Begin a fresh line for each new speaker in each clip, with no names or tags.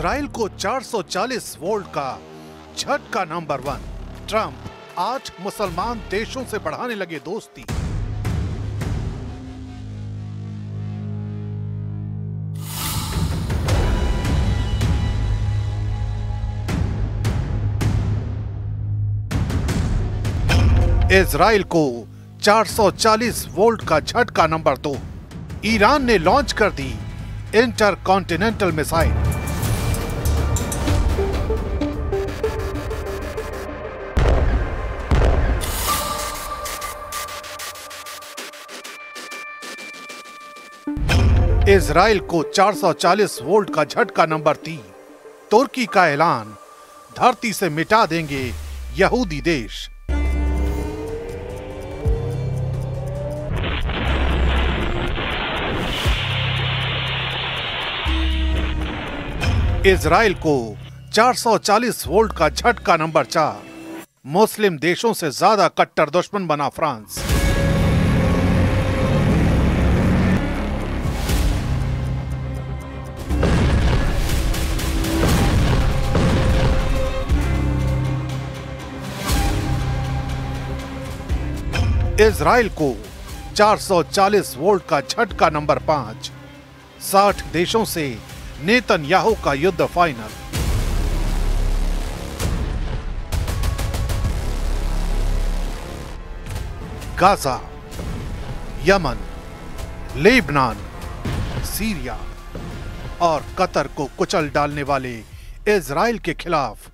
Israel को 440 volt का झटका नंबर 1। ट्रंप 8 मुसलमान देशों से बढ़ाने लगे दोस्ती। इजराइल को 440 वोल्ट का झटका नंबर 2। ईरान ने लॉन्च कर दी इंटरकॉन्टिनेंटल मिसाइल। इजराइल को 440 वोल्ट का झटका नंबर 3। तुर्की का ऐलान, धरती से मिटा देंगे यहूदी देश। इजराइल को 440 वोल्ट का झटका नंबर 4। मुस्लिम देशों से ज्यादा कट्टर दुश्मन बना फ्रांस। इजराइल को 440 वोल्ट का झटका नंबर 5। 60 देशों से नेतन्याहू का युद्ध final. Gaza, Yemen, Lebanon, Syria और कतर को कुचल डालने वाले इजराइल के खिलाफ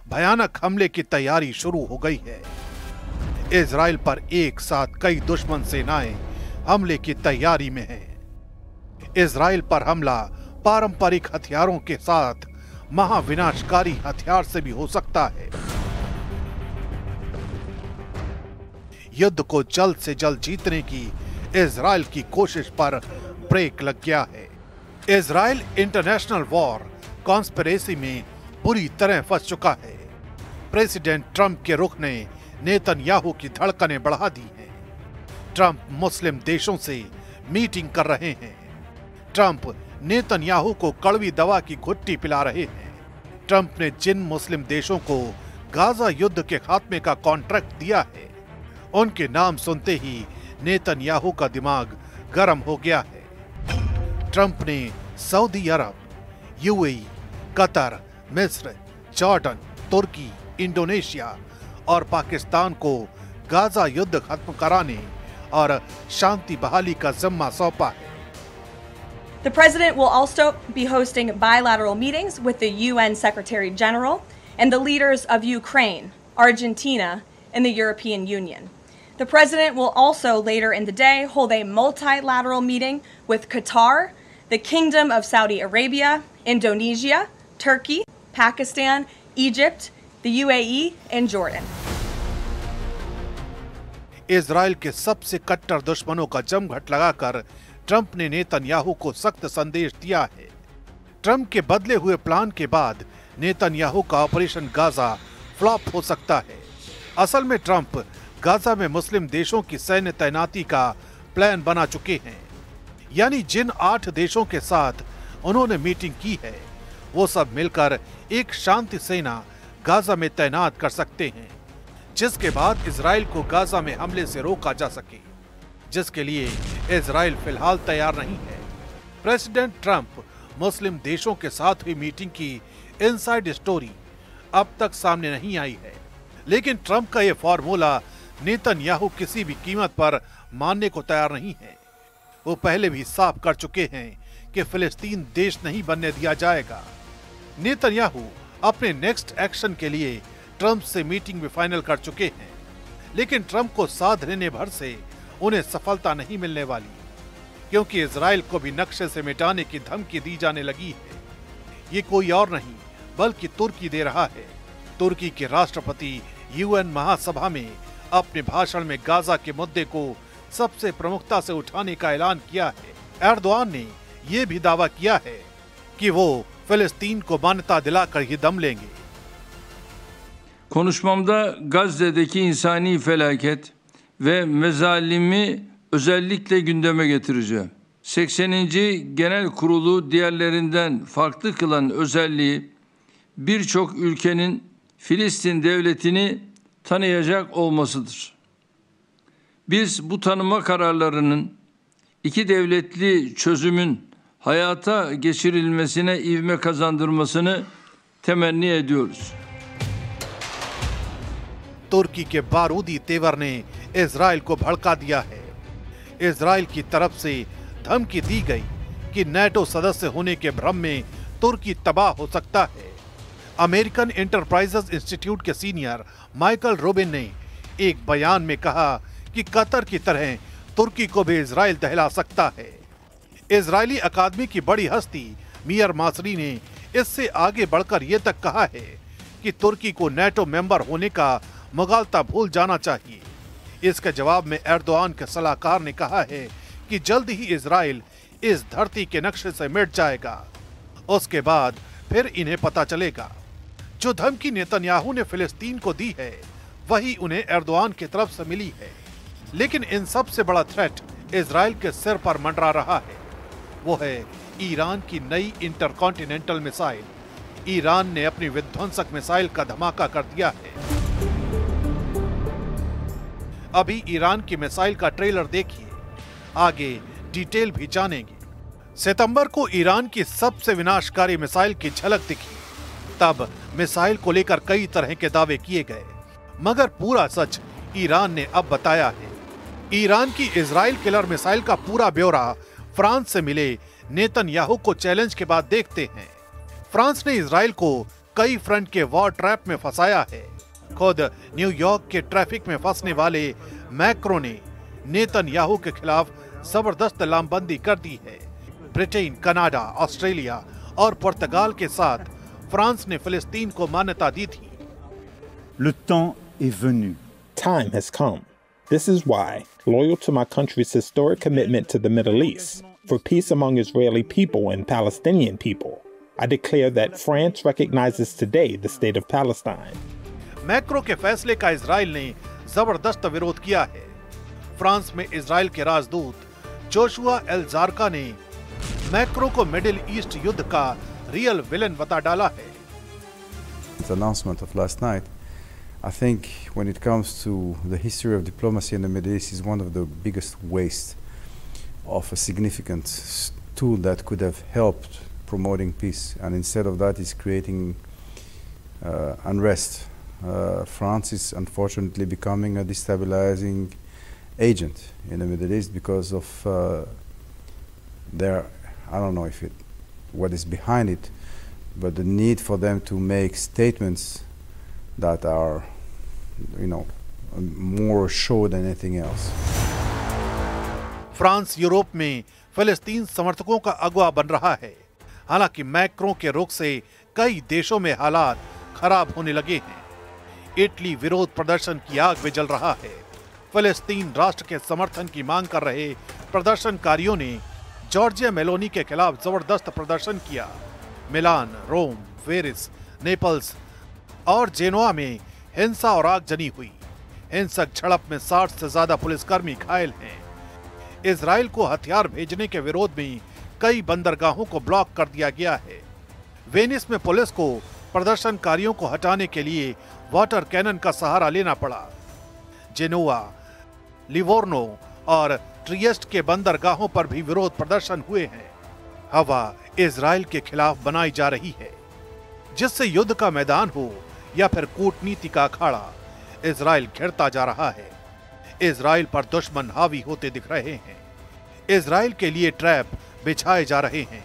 भयानक हमले की तैयारी शुरू हो गई है। इजराइल पर एक साथ कई दुश्मन सेनाएं हमले की तैयारी में हैं। इजराइल पर हमला पारंपरिक हथियारों के साथ महाविनाशकारी हथियार से भी हो सकता है। युद्ध को जल्द से जल्द जीतने की इजराइल की कोशिश पर ब्रेक लग गया है। इजराइल इंटरनेशनल वॉर कॉन्स्पिरेसी में बुरी तरह फंस चुका है। प्रेसिडेंट ट्रंप के रुख ने नेतन्याहू की धड़कनें बढ़ा दी हैं। ट्रंप मुस्लिम देशों से मीटिंग कर रहे हैं। ट्रंप नेतन्याहू को कड़वी दवा की घुट्टी पिला रहे हैं। ट्रंप ने जिन मुस्लिम देशों को गाजा युद्ध के खात्मे का कॉन्ट्रैक्ट दिया है, उनके नाम सुनते ही नेतन्याहू का दिमाग गर्म हो गया है। ट्रंप ने सऊदी अरब, यूएई, कतर, मिस्र, जॉर्डन, तुर्की, इंडोनेशिया और पाकिस्तान को गाजा युद्ध खत्म कराने और शांति बहाली का जिम्मा सौंपा है।
The president will also be hosting bilateral meetings with the UN Secretary General and the leaders of Ukraine, Argentina, and the European Union. The president will also later in the day hold a multilateral meeting with Qatar, the Kingdom of Saudi Arabia, Indonesia, Turkey, Pakistan, Egypt, the UAE, and Jordan.
Israel के सबसे कट्टर दुश्मनों का जमघट लगाकर Trump ने Netanyahu को सख्त संदेश दिया है। ट्रंप के बदले हुए प्लान के बाद नेतन्याहू का ऑपरेशन गाजा फ्लॉप हो सकता है। असल में ट्रंप गाजा में मुस्लिम देशों की सैन्य तैनाती का प्लान बना चुके हैं। यानी जिन 8 देशों के साथ उन्होंने मीटिंग की है, वो सब मिलकर एक शांति सेना गाजा में तैनात कर सकते हैं, जिसके बाद इजराइल को गाजा में हमले से रोका जा सके, जिसके लिए इजराइल फिलहाल तैयार नहीं है। प्रेसिडेंट ट्रंप मुस्लिम देशों के साथ हुई मीटिंग की इनसाइड स्टोरी अब तक सामने नहीं आई है, लेकिन ट्रंप का यह फॉर्मूला नेतन्याहू किसी भी कीमत पर मानने को तैयार नहीं है। वो पहले भी साफ कर चुके हैं कि फिलिस्तीन देश नहीं बनने दिया जाएगा। नेतन्याहू अपने नेक्स्ट एक्शन के लिए ट्रंप से मीटिंग भी फाइनल कर चुके हैं, लेकिन ट्रंप को साथ लेने भर से उन्हें सफलता नहीं मिलने वाली, क्योंकि इजराइल को भी नक्शे से मिटाने की धमकी दी जाने लगी है। ये कोई और नहीं बल्कि तुर्की दे रहा है। तुर्की के राष्ट्रपति यूएन महासभा में अपने भाषण में गाजा के मुद्दे को सबसे प्रमुखता से उठाने का ऐलान किया है। एर्दोआन ने यह भी दावा किया है कि वो फिलिस्तीन को मान्यता दिलाकर ही दम लेंगे।
Konuşmamda Gazze'deki insani felaket ve mezalimi özellikle gündeme getireceğim. 80. Genel Kurulu diğerlerinden farklı kılan özelliği birçok ülkenin Filistin devletini tanıyacak olmasıdır. Biz bu tanıma kararlarının iki devletli çözümün hayata geçirilmesine ivme kazandırmasını temenni ediyoruz.
तुर्की के बारूदी तेवर ने Israel को भड़का दिया है। Israel की तरफ से धमकी दी गई कि नेटो सदस्य होने के भ्रम में तुर्की तबाह हो सकता है। अमेरिकन एंटरप्राइजेज इंस्टीट्यूट के सीनियर माइकल रोबिन ने एक बयान में कहा कि कतर की तरह तुर्की को भी इजराइल दहला सकता है। इजरायली अकादमी की बड़ी हस्ती मियर मासरी ने इससे आगे बढ़कर यह तक कहा है कि तुर्की को नेटो मेंबर होने का मुगालता भूल जाना चाहिए। इसके जवाब में एर्दोआन के सलाहकार ने कहा है कि जल्द ही इजराइल इस धरती के नक्शे से मिट जाएगा, उसके बाद फिर इन्हें पता चलेगा। जो धमकी नेतन्याहू ने फिलिस्तीन को दी है वही उन्हें एर्दोआन की तरफ से मिली है। लेकिन इन सब से बड़ा थ्रेट इजराइल के सिर पर मंडरा रहा है, वो है ईरान की नई इंटरकॉन्टिनेंटल मिसाइल। ईरान ने अपनी विध्वंसक मिसाइल का धमाका कर दिया है। अभी ईरान की मिसाइल का ट्रेलर देखिए, आगे डिटेल भी जानेंगे। सितंबर को ईरान की सबसे विनाशकारी मिसाइल की झलक दिखी। तब मिसाइल को लेकर कई तरह के दावे किए गए, मगर पूरा सच ईरान ने अब बताया है। ईरान की इजराइल किलर मिसाइल का पूरा ब्यौरा फ्रांस से मिले नेतन्याहू को चैलेंज के बाद देखते हैं। फ्रांस ने इजराइल को कई फ्रंट के वॉर ट्रैप में फंसाया है। खुद न्यूयॉर्क के ट्रैफिक में फंसने वाले मैक्रो ने नेतन्याहू के खिलाफ जबरदस्त लामबंदी कर दी है। ब्रिटेन, कनाडा, ऑस्ट्रेलिया और पुर्तगाल के साथ फ्रांस ने फिलिस्तीन को मान्यता दी थी।
Le temps est venu.
Time has come. This is why, loyal to my country's historic commitment to the Middle East, for peace among Israeli people and Palestinian people, I declare that France recognizes today the state of Palestine.
Macro के फैसले का Israel ने जबरदस्त विरोध किया है। France में Israel के राजदूत जोशुआ एल जारका ने मैक्रो को मिडिल ईस्ट युद्ध का रियल विलेन बता डाला है।
The announcement of last night, I think when it comes to the history of diplomacy in the Middle East, is one of the biggest waste of a significant tool that could have helped promoting peace, and instead of that is creating unrest. France is unfortunately becoming a destabilizing agent in the Middle East because of their, I don't know what is behind it, but the need for them to make statements that are, more show than anything else.
France Europe में फिलिस्तीन समर्थकों का अगुवा बन रहा है। हालांकि Macron के रुख से कई देशों में हालात खराब होने लगे हैं। इटली विरोध प्रदर्शन की आग में जल रहा है। फिलिस्तीन राष्ट्र के समर्थन की मांग कर रहे प्रदर्शनकारियों ने जॉर्जिया मेलोनी के खिलाफ जबरदस्त प्रदर्शन किया। मिलान, रोम, वेरिस, नेपल्स और जेनोआ में हिंसा और आगजनी हुई। हिंसक झड़प में 60 से ज्यादा पुलिसकर्मी घायल हैं। इजराइल को हथियार भेजने के विरोध में कई बंदरगाहों को ब्लॉक कर दिया गया है। वेनिस में पुलिस को प्रदर्शनकारियों को हटाने के लिए वाटर कैनन का सहारा लेना पड़ा। जेनोआ, लिवोर्नो और ट्रिएस्ट के बंदरगाहों पर भी विरोध प्रदर्शन हुए हैं। हवा इजराइल के खिलाफ बनाई जा रही है। जिससे युद्ध का मैदान हो या फिर कूटनीति का अखाड़ा, इजराइल घिरता जा रहा है। इजराइल पर दुश्मन हावी होते दिख रहे हैं। इजराइल के लिए ट्रैप बिछाए जा रहे हैं।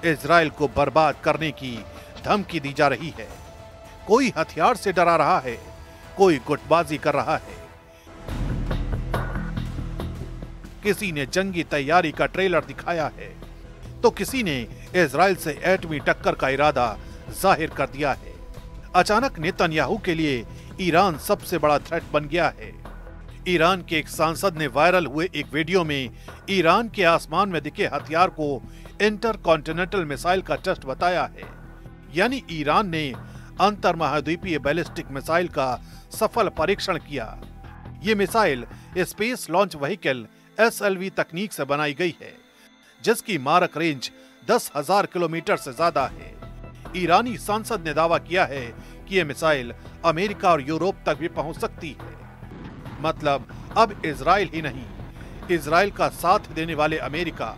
इजराइल को बर्बाद करने की धमकी दी जा रही है। कोई हथियार से डरा रहा है, कोई गुटबाजी कर रहा है। किसी ने जंगी तैयारी का ट्रेलर दिखाया है, तो किसी ने इजराइल से एटमी टक्कर का इरादा जाहिर कर दिया है। अचानक नेतन्याहू के लिए ईरान सबसे बड़ा थ्रेट बन गया है। ईरान के एक सांसद ने वायरल हुए एक वीडियो में ईरान के आसमान में दिखे हथियार को इंटरकॉन्टिनेंटल मिसाइल का टेस्ट बताया है। यानी ईरान ने अंतर महाद्वीपीय बैलिस्टिक मिसाइल का सफल परीक्षण किया। ये missile space launch vehicle SLV तकनीक से बनाई गई है, जिसकी मारक रेंज 10,000 किलोमीटर से ज्यादा है। ईरानी सांसद ने दावा किया है कि यह मिसाइल अमेरिका और यूरोप तक भी पहुंच सकती है। मतलब अब इजराइल ही नहीं, इजराइल का साथ देने वाले अमेरिका,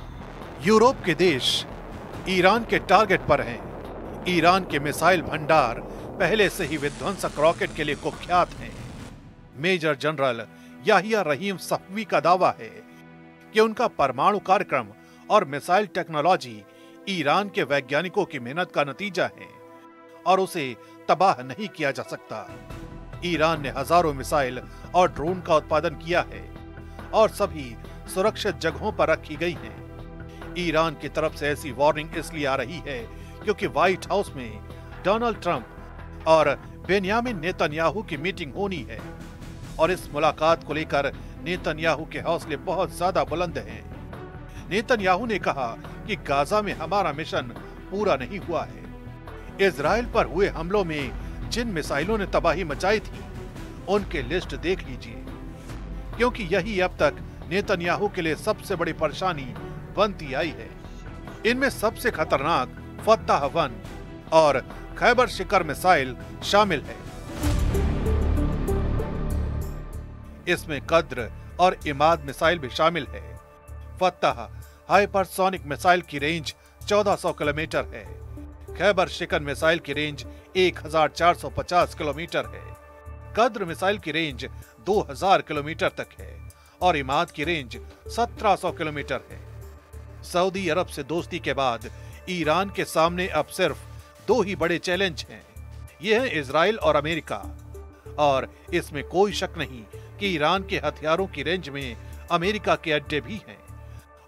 यूरोप के देश ईरान के टारगेट पर हैं। ईरान के मिसाइल भंडार पहले से ही विध्वंसक रॉकेट के लिए कुख्यात हैं। मेजर जनरल याहिया रहीम सफवी का दावा है कि उनका परमाणु कार्यक्रम और मिसाइल टेक्नोलॉजी ईरान के वैज्ञानिकों की मेहनत का नतीजा है और उसे तबाह नहीं किया जा सकता। ईरान ने हजारों मिसाइल और ड्रोन का उत्पादन किया है और सभी सुरक्षित जगहों पर रखी गई हैं। ईरान की तरफ से ऐसी वार्निंग इसलिए आ रही है क्योंकि व्हाइट हाउस में डोनाल्ड ट्रंप और बेन्यामिन नेतन्याहू की मीटिंग होनी है और इस मुलाकात को लेकर नेतन्याहू के हौसले बहुत ज्यादा बुलंद हैं। नेतन्याहू ने कहा कि गाजा में हमारा मिशन पूरा नहीं हुआ है। इजराइल पर हुए हमलों में जिन मिसाइलों ने तबाही मचाई थी उनकी लिस्ट देख लीजिए, क्योंकि यही अब तक नेतन्याहू के लिए सबसे बड़ी परेशानी बनती आई है। इनमें सबसे खतरनाक फत्ताह-1 और खैबर शिकर मिसाइल शामिल है। इसमें कद्र और इमाद मिसाइल भी शामिल है। फत्ताह हाइपरसोनिक मिसाइल की रेंज 1400 किलोमीटर है। खैबर शिकर मिसाइल की रेंज 1450 किलोमीटर है। कद्र मिसाइल की रेंज 2000 किलोमीटर तक है और इमाद की रेंज 1700 किलोमीटर है। सऊदी अरब से दोस्ती के बाद ईरान के सामने अब सिर्फ दो ही बड़े चैलेंज हैं। ये हैं इजराइल और अमेरिका, और इसमें कोई शक नहीं कि ईरान के हथियारों की रेंज में अमेरिका के अड्डे भी हैं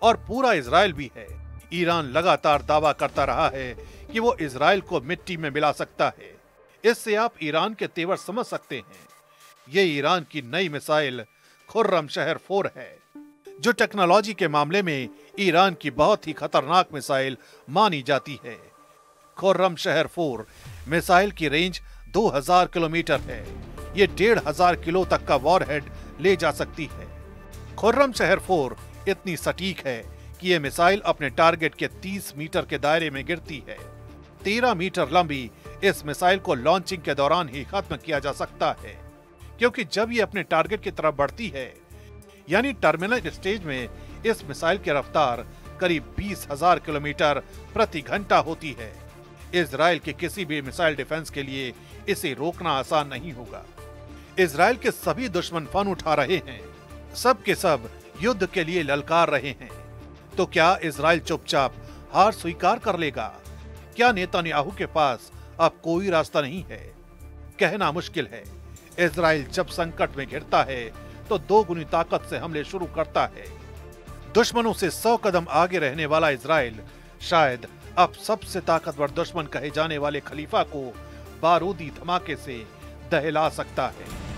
और पूरा इजराइल भी है। ईरान लगातार दावा करता रहा है कि वो इजराइल को मिट्टी में मिला सकता है। इससे आप ईरान के तेवर समझ सकते हैं। ये ईरान की नई मिसाइल खुर्रमशहर 4 है, जो टेक्नोलॉजी के मामले में ईरान की बहुत ही खतरनाक मिसाइल मानी जाती है। खुर्रमशहर 4 मिसाइल की रेंज 2000 किलोमीटर है। ये 1500 किलो तक का वॉरहेड ले जा सकती है। खुर्रमशहर 4 इतनी सटीक है कि ये मिसाइल अपने टारगेट के 30 मीटर के दायरे में गिरती है। 13 मीटर लंबी इस मिसाइल को लॉन्चिंग के दौरान ही खत्म किया जा सकता है, क्योंकि जब ये अपने टारगेट की तरफ बढ़ती है, यानी टर्मिनल स्टेज में, इस मिसाइल की रफ्तार करीब 20,000 किलोमीटर प्रति घंटा होती है। इजराइल के किसी भी मिसाइल डिफेंस के लिए इसे रोकना आसान नहीं होगा। इजराइल के सभी दुश्मन फन उठा रहे हैं, सब के सब युद्ध के लिए ललकार रहे हैं। तो क्या इजराइल चुपचाप हार स्वीकार कर लेगा? क्या नेतन्याहू के पास अब कोई रास्ता नहीं है? कहना मुश्किल है। इजराइल जब संकट में घिरता है तो दोगुनी ताकत से हमले शुरू करता है। दुश्मनों से 100 कदम आगे रहने वाला इजराइल शायद अब सबसे ताकतवर दुश्मन कहे जाने वाले खलीफा को बारूदी धमाके से दहला सकता है।